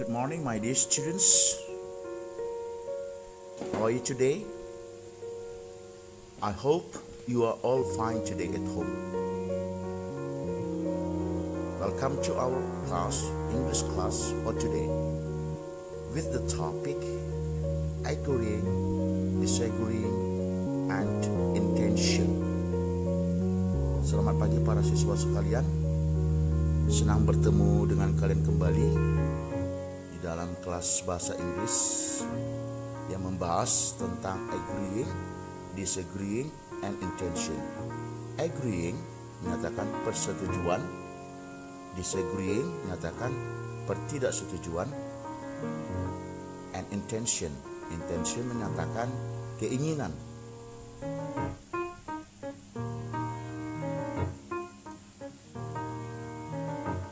Good morning, my dear students. How are you today? I hope you are all fine today at home. Welcome to our class, English class for today, with the topic agreeing, disagreeing, and intention. Selamat pagi para siswa sekalian. Senang bertemu dengan kalian kembali di dalam kelas bahasa Inggris yang membahas tentang agreeing, disagreeing, and intention. Agreeing menyatakan persetujuan, disagreeing menyatakan pertidaksetujuan, and intention menyatakan keinginan.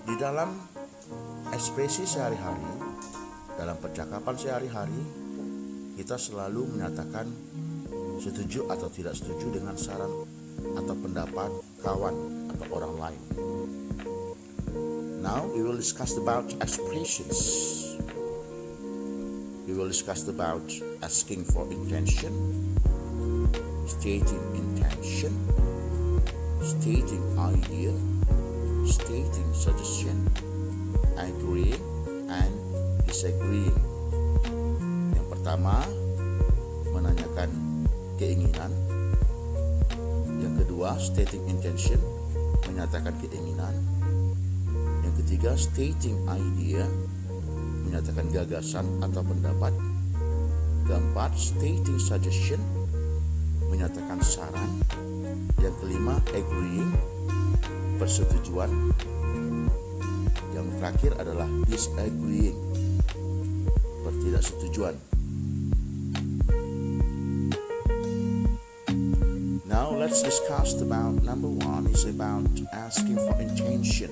Di dalam ekspresi sehari-hari, dalam percakapan sehari-hari, kita selalu menyatakan setuju atau tidak setuju dengan saran atau pendapat kawan atau orang lain. Now we will discuss about expressions. We will discuss about asking for intention, stating intention, stating idea, stating suggestion, agreeing, and disagreeing. Yang pertama, menanyakan keinginan. Yang kedua, stating intention, menyatakan keinginan. Yang ketiga, stating idea, menyatakan gagasan atau pendapat. Keempat, stating suggestion, menyatakan saran. Yang kelima, agreeing, persetujuan. Yang terakhir adalah disagreeing, pertidaksetujuan. Now let's discuss about number one is about asking for intention.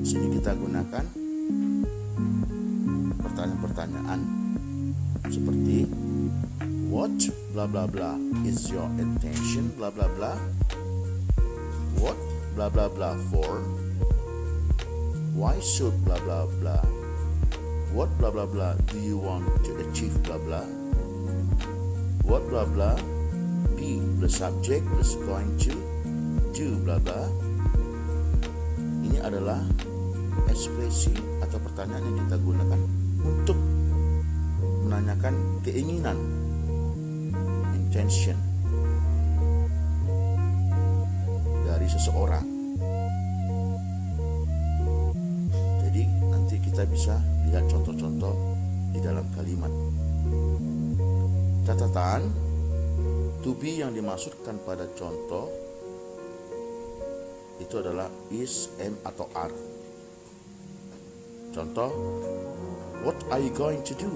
Sini kita gunakan pertanyaan-pertanyaan seperti what blah blah blah is your intention blah blah blah, what blah blah blah for, why should blah blah blah, what blah blah blah do you want to achieve blah blah, what blah blah be the subject is going to do blah blah. Ini adalah ekspresi atau pertanyaan yang kita gunakan untuk menanyakan keinginan, intention dari seseorang. Jadi nanti kita bisa lihat contoh-contoh di dalam kalimat. Catatan, to be yang dimaksudkan pada contoh itu adalah is, am, atau are. Contoh, what are you going to do?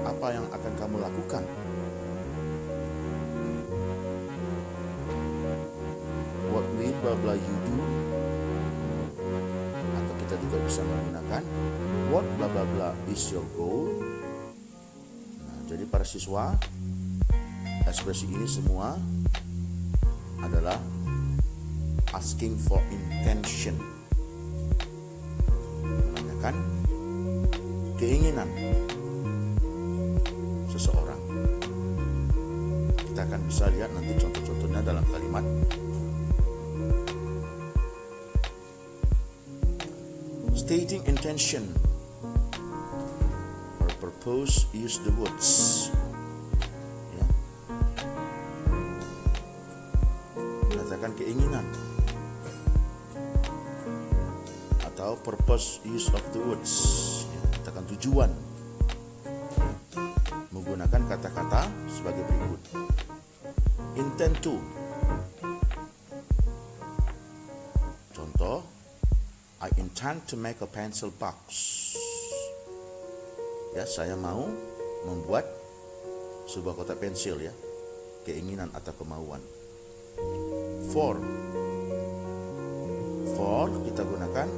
Apa yang akan kamu lakukan? What will blah blah you do? Atau kita juga bisa menggunakan what blah blah blah is your goal. Nah, jadi para siswa, ekspresi ini semua adalah asking for intention, menanyakan keinginan seseorang. Kita akan bisa lihat nanti contoh-contohnya dalam kalimat. Stating intention or purpose, use the words. Ya. Menyatakan keinginan atau purpose, use of the words. Ya. Menyatakan tujuan. Menggunakan kata-kata sebagai berikut. Intend to. Contoh, I intend to make a pencil box. Ya, saya mau membuat sebuah kotak pensil ya. Keinginan atau kemauan. For kita gunakan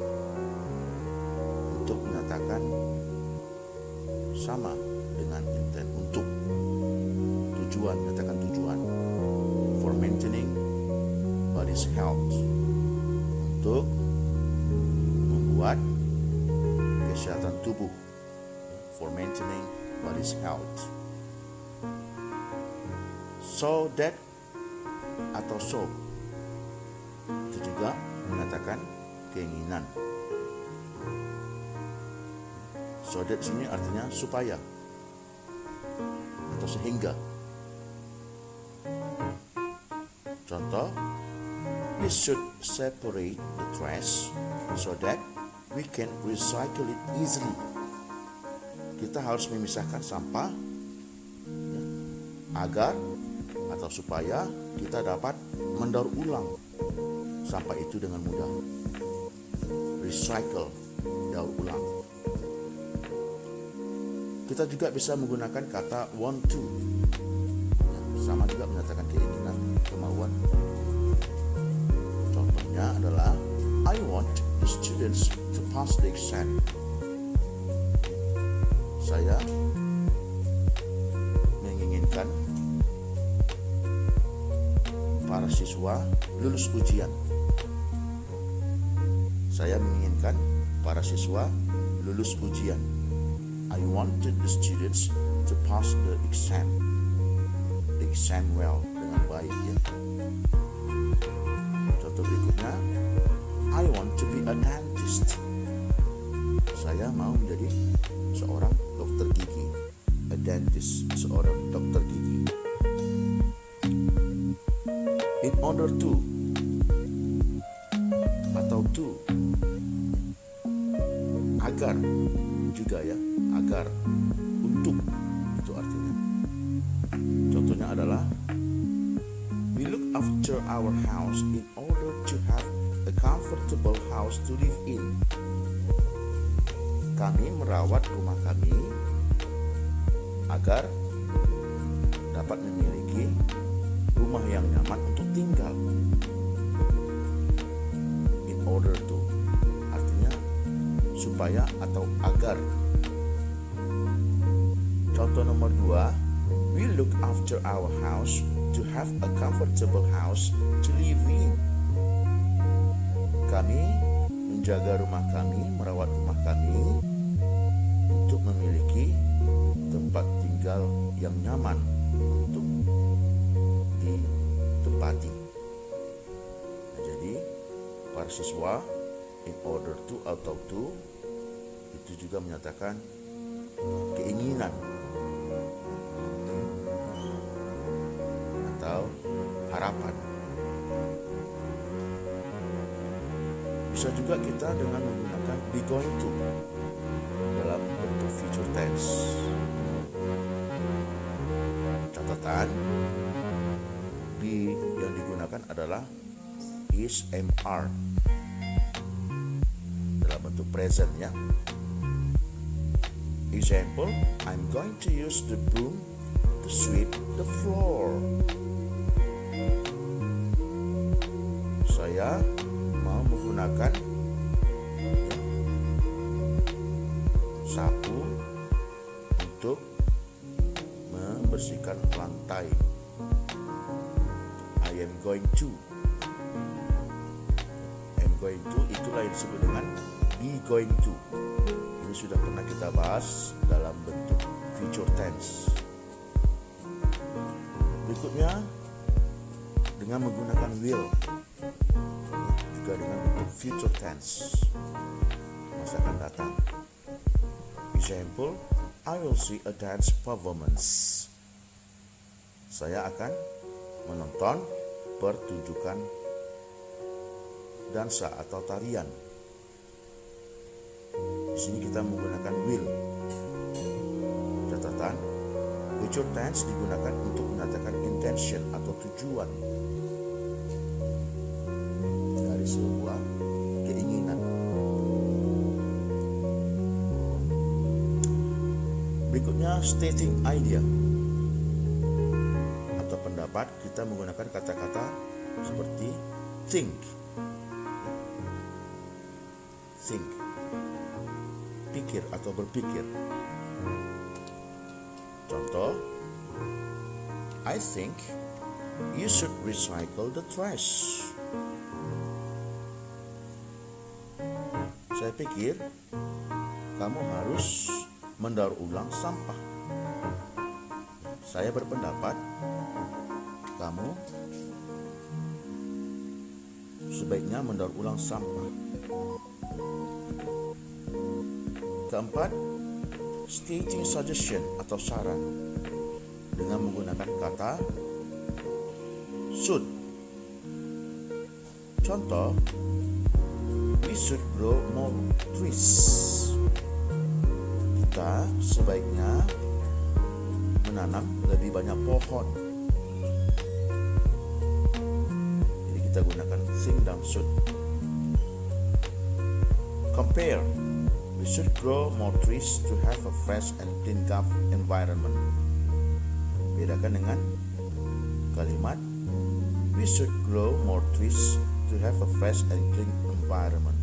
untuk menyatakan sama dengan intend, untuk tujuan, menyatakan tujuan. For maintaining, body's health, untuk membuat kesehatan tubuh, for maintaining body's health. So that atau so itu juga mengatakan keinginan. So that sini artinya supaya atau sehingga. Contoh, we should separate the trash so that we can recycle it easily. Kita harus memisahkan sampah ya, agar atau supaya kita dapat mendaur ulang sampah itu dengan mudah. Recycle, daur ulang. Kita juga bisa menggunakan kata want to, ya, sama juga menyatakan keinginan, kemauan. Contohnya adalah I want the students to pass the exam. Saya menginginkan para siswa lulus ujian. Saya menginginkan para siswa lulus ujian. I wanted the students to pass the exam well, dengan baik ya. Contoh berikutnya, I want to be a dentist. Saya mau menjadi seorang dokter gigi. A dentist, seorang dokter gigi. In order to atau to, agar juga ya, agar, untuk, itu artinya. Contohnya adalah we look after our house in order to have a comfortable house to live in. Kami merawat rumah kami agar dapat memiliki rumah yang nyaman untuk tinggal. In order to artinya supaya atau agar. Contoh nomor 2, we look after our house to have a comfortable house to live in. Kami menjaga rumah kami, merawat rumah kami untuk memiliki tempat tinggal yang nyaman untuk ditempati. Nah, jadi para siswa in order to atau to itu juga menyatakan keinginan atau harapan. Bisa juga kita dengan menggunakan be going to dalam bentuk future tense. Catatan, be yang digunakan adalah is, am, are dalam bentuk present ya. Example, I'm going to use the broom to sweep the floor. Saya mau menggunakan sapu untuk membersihkan lantai. I am going to. I'm going to itulah yang disebut dengan be going to. Ini sudah pernah kita bahas dalam bentuk future tense. Berikutnya dengan menggunakan will, juga dengan bentuk future tense, masa akan datang. Example, I will see a dance performance. Saya akan menonton pertunjukan dansa atau tarian. Di sini kita menggunakan will. Catatan, future tense digunakan untuk menyatakan intention atau tujuan dari sebuah keinginan. Berikutnya stating idea atau pendapat, kita menggunakan kata-kata seperti think, pikir atau berpikir. Contoh, I think you should recycle the trash. Saya pikir kamu harus mendaur ulang sampah. Saya berpendapat kamu sebaiknya mendaur ulang sampah. Keempat, stating suggestion atau saran dengan menggunakan kata should. Contoh, we should grow more trees. Kita sebaiknya menanam lebih banyak pohon. Jadi kita gunakan think dan should. Compare, we should grow more trees to have a fresh and clean environment. Bedakan dengan kalimat we should grow more trees to have a fresh and clean environment.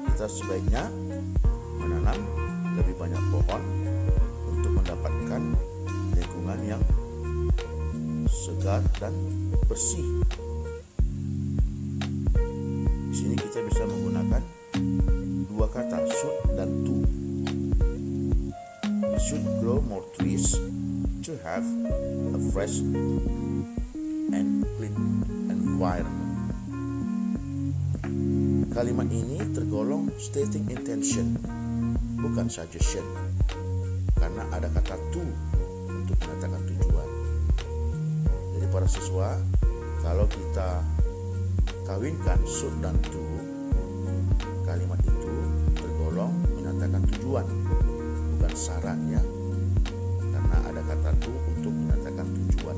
Kita sebaiknya menanam lebih banyak pohon untuk mendapatkan lingkungan yang segar dan bersih. Di sini kita bisa menggunakan dua kata should dan to. We should grow more trees to have a fresh and clean environment. Kalimat ini tergolong stating intention, bukan suggestion, karena ada kata to untuk menyatakan tujuan. Jadi para siswa, kalau kita kawinkan should dan to, kalimat itu tergolong menyatakan tujuan, bukan saran ya, karena ada kata to untuk menyatakan tujuan.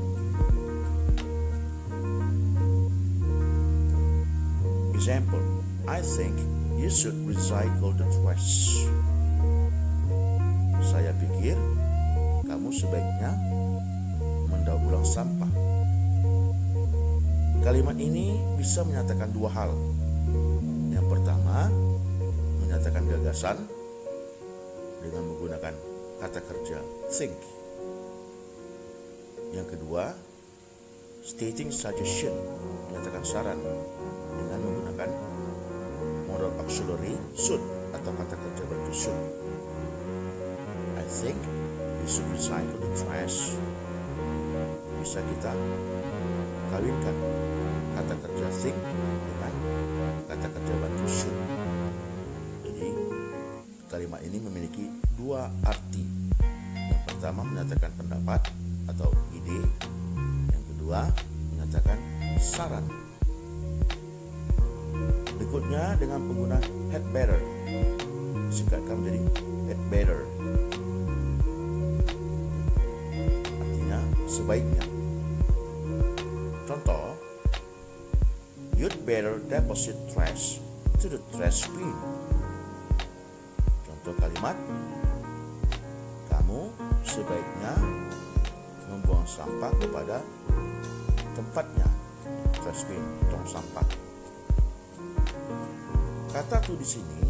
Example, I think you should recycle the trash. Saya pikir kamu sebaiknya mendaur ulang sampah. Kalimat ini bisa menyatakan dua hal. Yang pertama, menyatakan gagasan dengan menggunakan kata kerja think. Yang kedua, stating suggestion, menyatakan saran dengan menggunakan modal auxiliary should atau kata kerja bentuk should. I think we should recycle the trash. Bisa kita kawinkan kata kerja think dengan kata kerja bantu should. Jadi kalimat ini memiliki dua arti. Yang pertama menyatakan pendapat atau ide. Yang kedua menyatakan saran. Berikutnya dengan penggunaan had better, disingkatkan menjadi had better, artinya sebaiknya. Contoh, you'd better deposit trash to the trash bin. Contoh kalimat, kamu sebaiknya membuang sampah kepada tempatnya, trash bin, tong sampah. Kata to di sini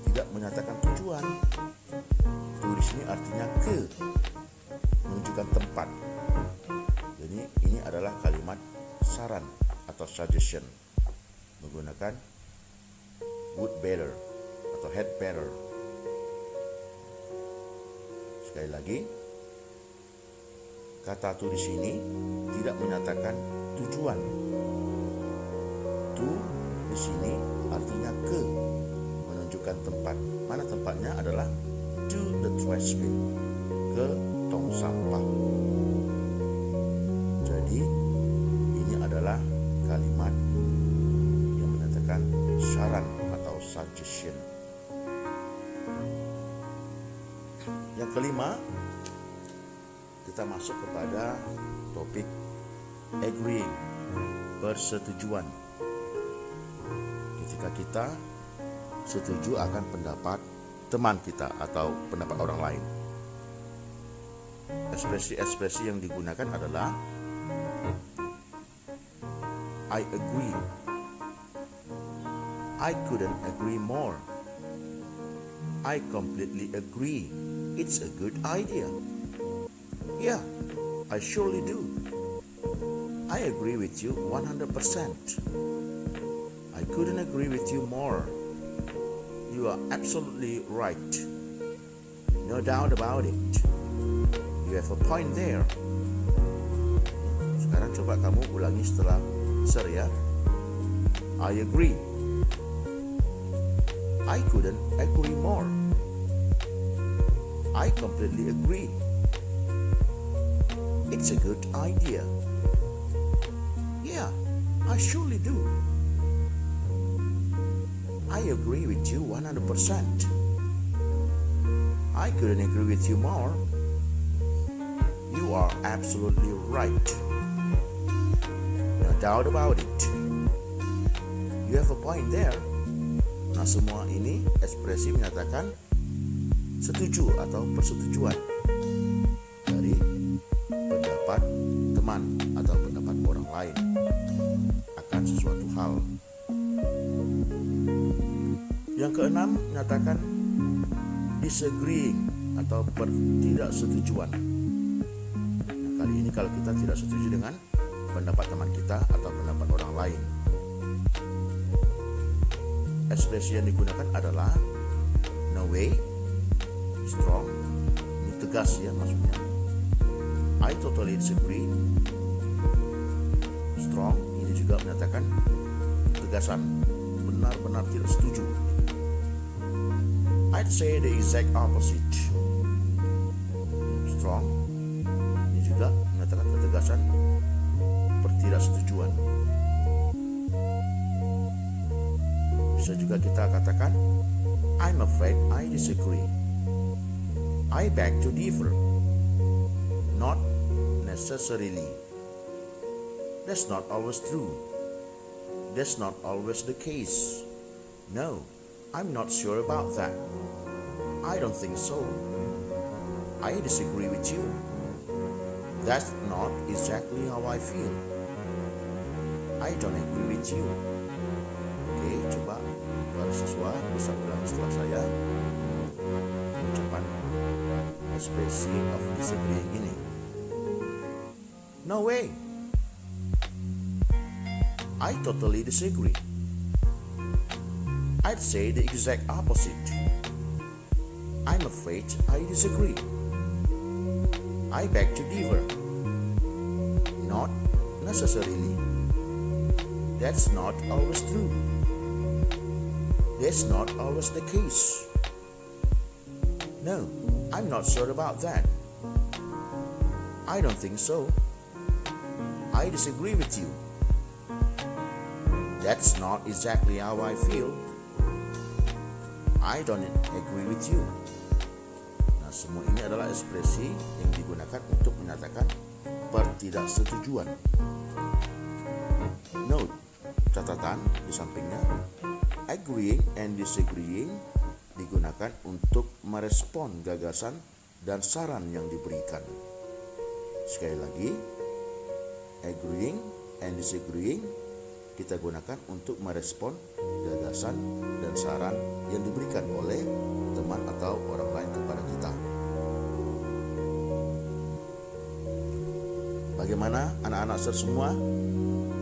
tidak menyatakan tujuan. To di sini artinya ke, menunjukkan tempat. Jadi ini adalah kalimat saran atau suggestion menggunakan would better atau had better. Sekali lagi, kata to di sini tidak menyatakan tujuan. To di sini artinya ke, menunjukkan tempat. Mana tempatnya adalah to the trash bin, ke tong sampah. Jadi ini adalah kalimat yang menyatakan saran atau suggestion. Yang kelima, kita masuk kepada topik agreeing, persetujuan. Ketika kita setuju akan pendapat teman kita atau pendapat orang lain. Ekspresi-ekspresi yang digunakan adalah I agree, I couldn't agree more, I completely agree, it's a good idea, yeah, I surely do, I agree with you 100%. I couldn't agree with you more. You are absolutely right. No doubt about it. You have a point there. Sekarang coba kamu ulangi setelah Sir ya. I agree. I couldn't agree more. I completely agree. It's a good idea. Yeah, I surely do. I agree with you 100%. I couldn't agree with you more. You are absolutely right. No doubt about it. You have a point there. Nah, semua ini ekspresi menyatakan setuju atau persetujuan dari pendapat teman atau pendapat orang lain akan sesuatu hal. Yang keenam menyatakan disagreeing atau ketidaksetujuan. Nah, kali ini kalau kita tidak setuju dengan pendapat teman kita atau pendapat orang lain, ekspresi yang digunakan adalah no way, strong, ini tegas ya maksudnya. I totally disagree. Strong, ini juga menyatakan ketegasan, benar-benar tidak setuju. I'd say the exact opposite. Strong, ini juga menyatakan ketegasan, ketidaksetujuan. Bisa juga kita katakan I'm afraid I disagree. I beg to differ. Not necessarily. That's not always true. That's not always the case. No, I'm not sure about that. I don't think so. I disagree with you. That's not exactly how I feel. I don't agree with you. Oke, coba para siswa bisa ulang setelah saya ucapan ekspresi of disagreeing ini. No way. I totally disagree. I'd say the exact opposite. I'm afraid I disagree. I beg to differ. Not necessarily. That's not always true. That's not always the case. No, I'm not sure about that. I don't think so. I disagree with you. That's not exactly how I feel. I don't agree with you. Nah, semua ini adalah ekspresi yang digunakan untuk menyatakan pertidaksetujuan. Note, catatan di sampingnya, agreeing and disagreeing digunakan untuk merespon gagasan dan saran yang diberikan. Sekali lagi, agreeing and disagreeing kita gunakan untuk merespon gagasan dan saran yang diberikan oleh teman atau orang lain kepada kita. Bagaimana anak-anak semua?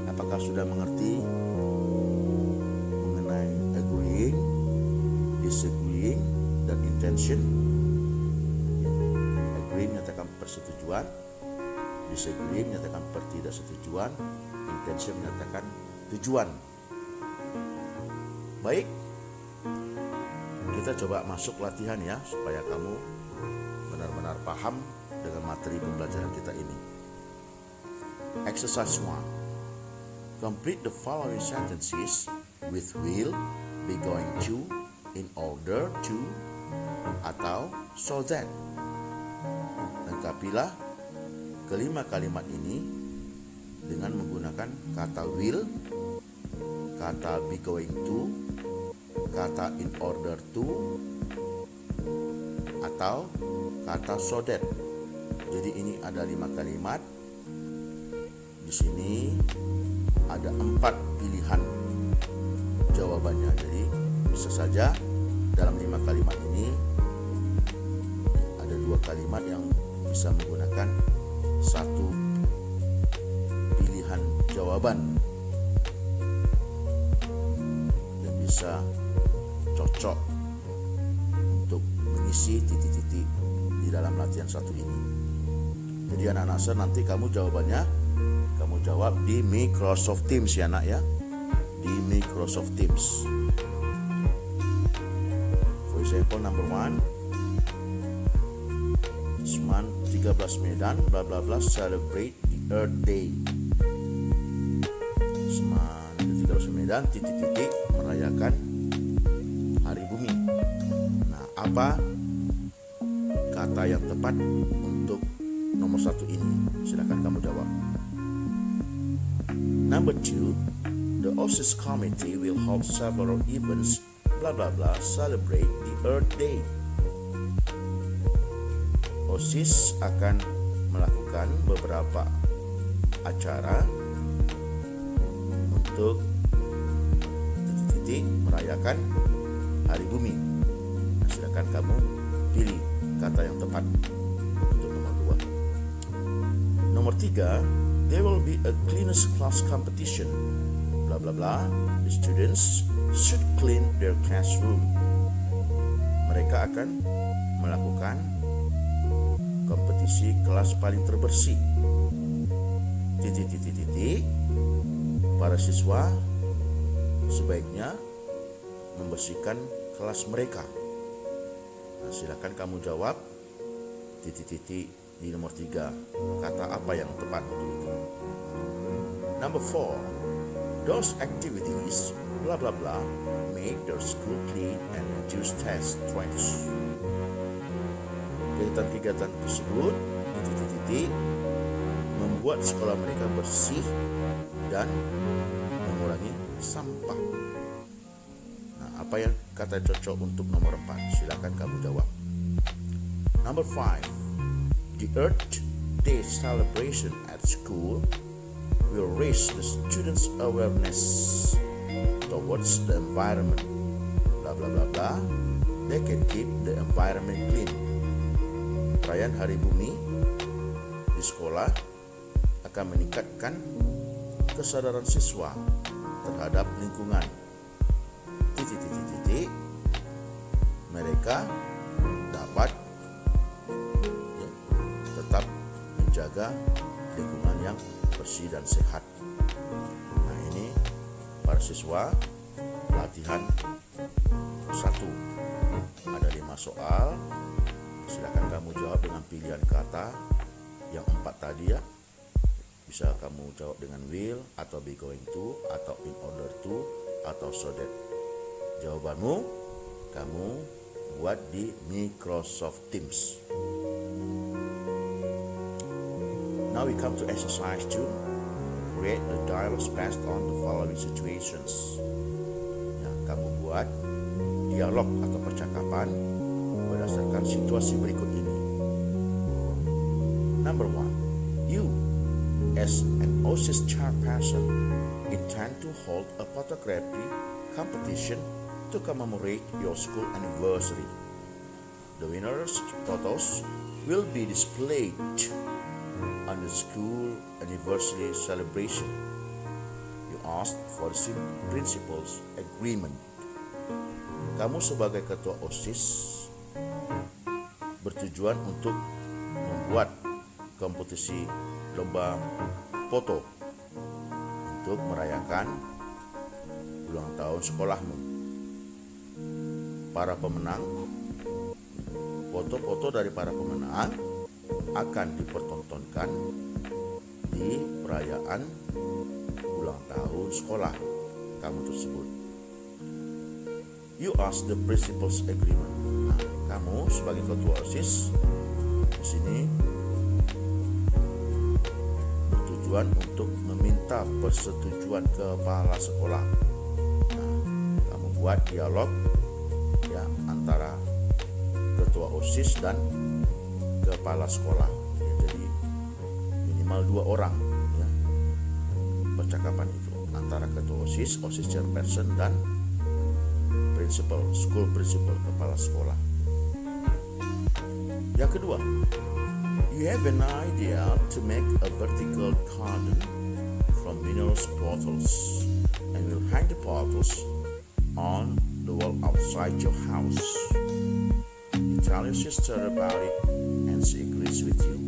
Apakah sudah mengerti mengenai agreeing, disagreeing, dan intention? Agree menyatakan persetujuan, disagree menyatakan pertidaksetujuan, intention menyatakan tujuan. Baik, kita coba masuk latihan ya, supaya kamu benar-benar paham dengan materi pembelajaran kita ini. Exercise 1. Complete the following sentences with will, be going to, in order to, atau so that. Lengkapilah kelima kalimat ini dengan menggunakan kata will, kata be going to, kata in order to, atau kata so that. Jadi ini ada 5 kalimat. Di sini ada 4 pilihan jawabannya. Jadi bisa saja dalam 5 kalimat ini ada 2 kalimat yang bisa menggunakan 1 pilihan jawaban yang bisa cocok mengisi titik-titik di dalam latihan satu ini. Jadi anak-anak saya, nanti kamu jawabannya kamu jawab di Microsoft Teams ya nak ya, di Microsoft Teams. For example, number 1, Seman 13 Medan bla bla bla celebrate the Earth Day. Seman 13 Medan titik-titik merayakan Hari Bumi. Nah, apa kata yang tepat untuk nomor 1 ini? Silakan kamu jawab. Number 2, the OSIS committee will hold several events bla bla bla celebrate the Earth Day. OSIS akan melakukan beberapa acara untuk titik-titik merayakan Hari Bumi. Nah, silakan kamu pilih kata yang tepat untuk nomor 2. Nomor 3, there will be a cleanest class competition. Bla bla bla. The students should clean their classroom. Mereka akan melakukan kompetisi kelas paling terbersih. Titik-titik-titik. Para siswa sebaiknya membersihkan kelas mereka. Nah, silakan kamu jawab titik-titik di nomor 3. Kata apa yang tepat untuk itu? Number 4, those activities bla bla bla make their school clean and reduce test stress. Kegiatan-kegiatan tersebut titik-titik membuat sekolah mereka bersih dan mengurangi sampah. Nah, apa yang kata cocok untuk nomor 4? Silakan kamu jawab. Number 5, the Earth Day celebration at school will raise the students' awareness towards the environment. Bla bla bla bla. They can keep the environment clean. Perayaan Hari Bumi di sekolah akan meningkatkan kesadaran siswa terhadap lingkungan. Titik-titik-titik. Mereka dapat tetap menjaga lingkungan yang bersih dan sehat. Nah, ini para siswa latihan 1. Ada 5 soal. Silakan kamu jawab dengan pilihan kata yang 4 tadi ya. Bisa kamu jawab dengan will atau be going to atau in order to atau so that. Jawabanmu kamu buat di Microsoft Teams. Now we come to exercise 2. Create a dialogue based on the following situations. Ya, kamu buat dialog atau percakapan berdasarkan situasi berikut ini. Number 1, you as an OSIS chairperson intend to hold a photography competition to commemorate your school anniversary. The winner's photos will be displayed on the school anniversary celebration. You asked for the principal's agreement. Kamu sebagai ketua OSIS bertujuan untuk membuat kompetisi lomba foto untuk merayakan ulang tahun sekolahmu. Para pemenang, foto-foto dari para pemenang akan dipertontonkan di perayaan ulang tahun sekolah kamu tersebut. You ask the principal's agreement. Nah, kamu sebagai ketua OSIS di sini bertujuan untuk meminta persetujuan kepala sekolah. Nah, kamu buat dialog ya antara ketua OSIS dan kepala sekolah. Ya, jadi minimal 2 orang ya percakapan itu antara ketua OSIS, OSIS chairperson dan principal, school principal, kepala sekolah. Yang kedua, you have an idea to make a vertical garden from minerals bottles and will hang the bottles on the wall outside your house. tell your sister about it and she agrees with you.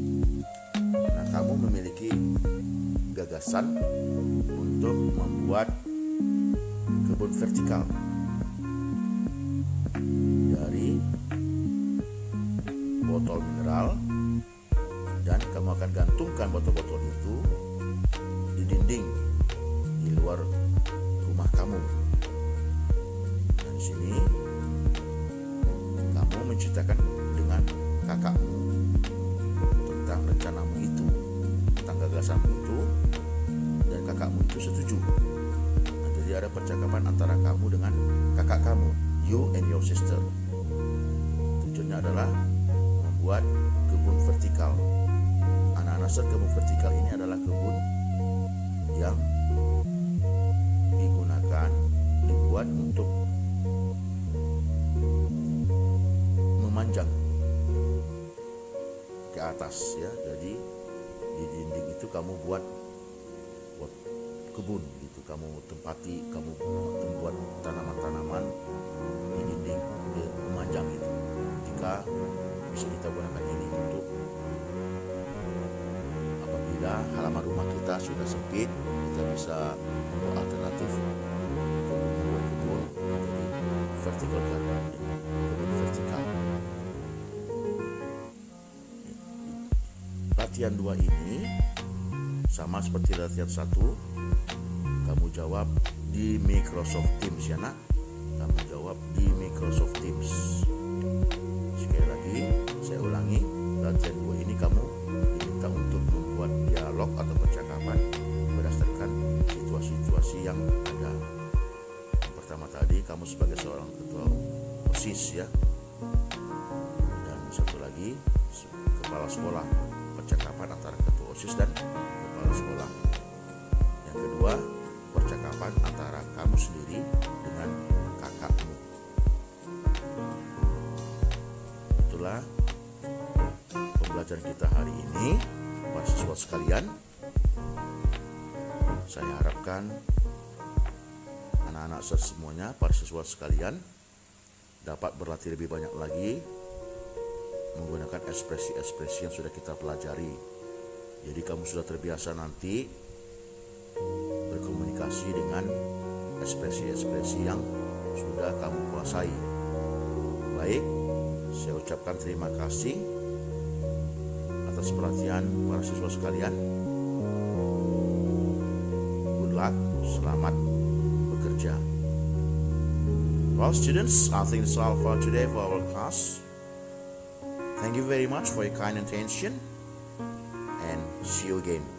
Nah, kamu memiliki gagasan untuk membuat kebun vertikal dari botol mineral, dan kamu akan gantungkan botol-botol itu di dinding di luar rumah kamu. Dan di sini kamu menceritakan dengan kakakmu tentang rencanamu itu, tentang gagasanmu itu, dan kakakmu itu setuju. Nah, jadi ada percakapan antara kamu dengan kakak kamu, you and your sister. Tujuannya adalah membuat kebun vertikal. Anak-anak set kebun vertikal ini adalah kebun yang dibuat untuk memanjang ke atas ya. Jadi di dinding itu kamu buat kebun gitu, kamu tempati, kamu membuat tanaman-tanaman di dinding memanjang itu. Jika bisa kita gunakan ini untuk apabila halaman rumah kita sudah sempit, kita bisa membuat alternatif membuat kebun jadi vertical garden, kebun vertikal. Latihan 2 ini sama seperti latihan 1. Kamu jawab di Microsoft Teams ya nak. Kamu jawab di Microsoft Teams. Sekali lagi saya ulangi, latihan 2 ini kamu diminta untuk membuat dialog atau percakapan berdasarkan situasi-situasi yang ada. Yang pertama tadi kamu sebagai seorang ketua OSIS ya. Dan satu lagi kepala sekolah, percakapan antara ketua OSIS dan kepala sekolah. Yang kedua, percakapan antara kamu sendiri dengan kakakmu. Itulah pembelajaran kita hari ini, para siswa sekalian. Saya harapkan anak-anak semuanya, para siswa sekalian, dapat berlatih lebih banyak lagi menggunakan ekspresi-ekspresi yang sudah kita pelajari. Jadi kamu sudah terbiasa nanti berkomunikasi dengan ekspresi-ekspresi yang sudah kamu kuasai. Baik, saya ucapkan terima kasih atas perhatian para siswa sekalian. Good luck, selamat bekerja. Well students, I think that's all for today for our class. Thank you very much for your kind attention and see you again.